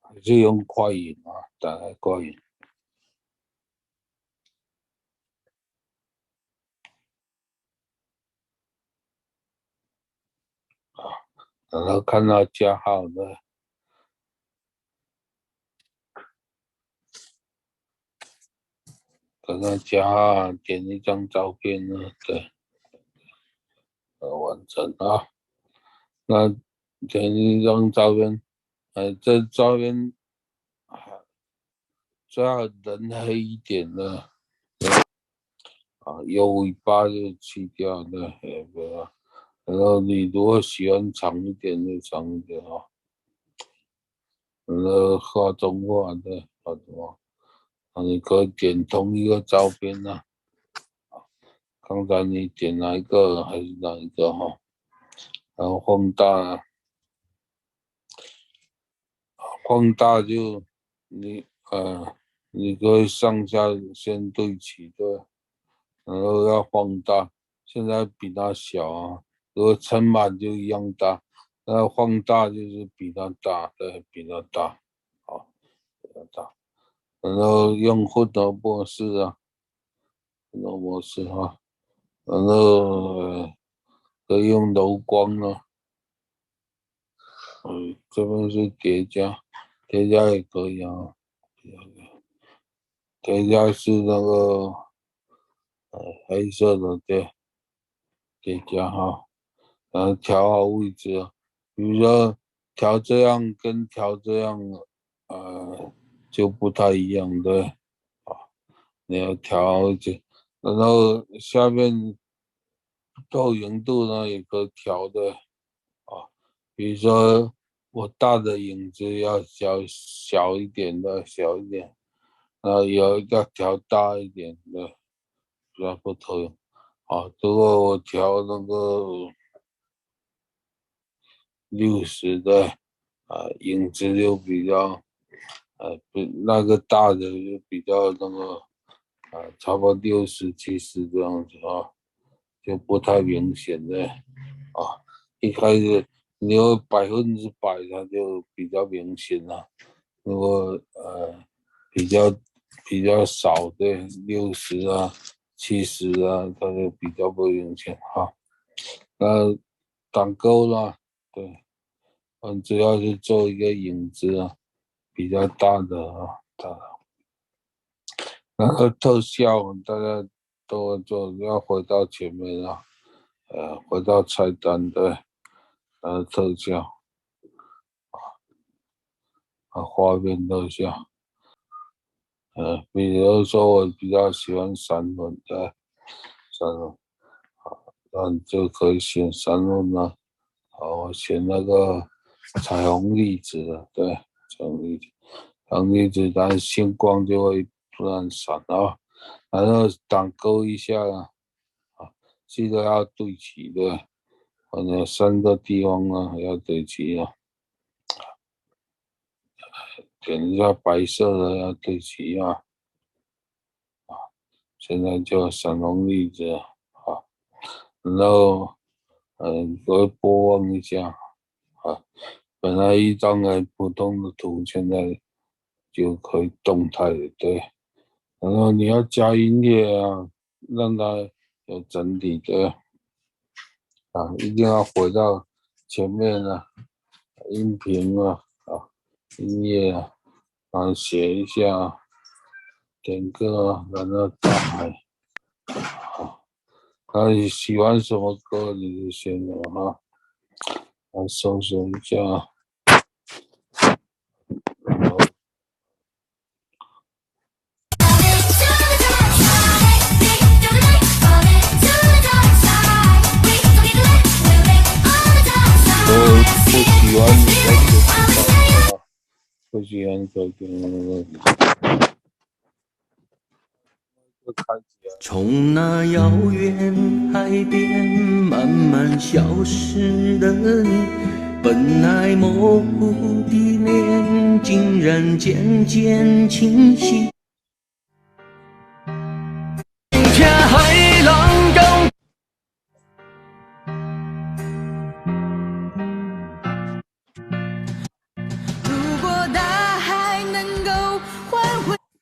还是用快银啊，打开快银。然后看到加号的，看到加号点一张照片呢，对，完成啊。那点一张照片，这照片最好人黑一点的啊，有尾巴就去掉的，不要。然后你如果喜欢长一点就长一点啊。然后画中画的画中画，啊，你可以点同一个照片啊。刚才你点哪一个还是哪一个哈？然后放大，放大就你你可以上下先对齐的，然后要放大。现在比它小啊，如果撑满就一样大，那放大就是比它大，对，比它大，好，比它大。然后用混合模式啊，混合模式啊，然后可以用柔光啊，这边是叠加，叠加也可以啊，叠加是那个黑色的叠加哈，然后调好位置啊，比如说调这样跟调这样，就不太一样的啊，你要调好位置，然后下面透明度呢也可以调的啊，比如说我大的影子要小一点的，小一点，有要调大一点的，比较不同。啊，如果我调那个60的，影子就比较，那个大的就比较那个，差不多60、70这样子啊，就不太明显的啊。一开始你有100%它就比较明显了，如果比较少的60啊、70啊，它就比较不明显哈。那挡钩了，对，主要是做一个影子啊，比较大的啊，大的。然后特效大家都会做，要回到前面啊，回到菜单的特效画面特效，比如说我比较喜欢闪轮的，闪轮，那你就可以选闪轮了。好，我选那个彩虹粒子的，对，彩虹粒子，彩虹粒子，它星光就会突然闪啊，然后挡钩一下啊，记得要对齐的，反正3个地方啊要对齐啊，点一下白色的要对齐啊，现在就闪红粒子啊，然后会播放一下啊，本来一张很普通的图，现在就可以动态的对，然后你要加音乐啊，让它有整体的一定要回到前面啊，音频音乐然后写一下，点歌然后打开，那你喜欢什么歌你就选什么来搜索一下。不喜欢你的就不喜欢就开启从那遥远海边慢慢消失的你，本来模糊的脸，竟然渐渐清晰。片海浪高。如果大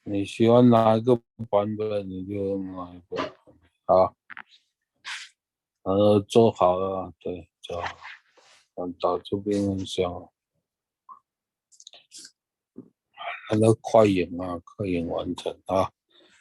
你喜欢哪一个版本，你就用哪一个。好，做好了，对，做好，到这边很小，快点完成啊。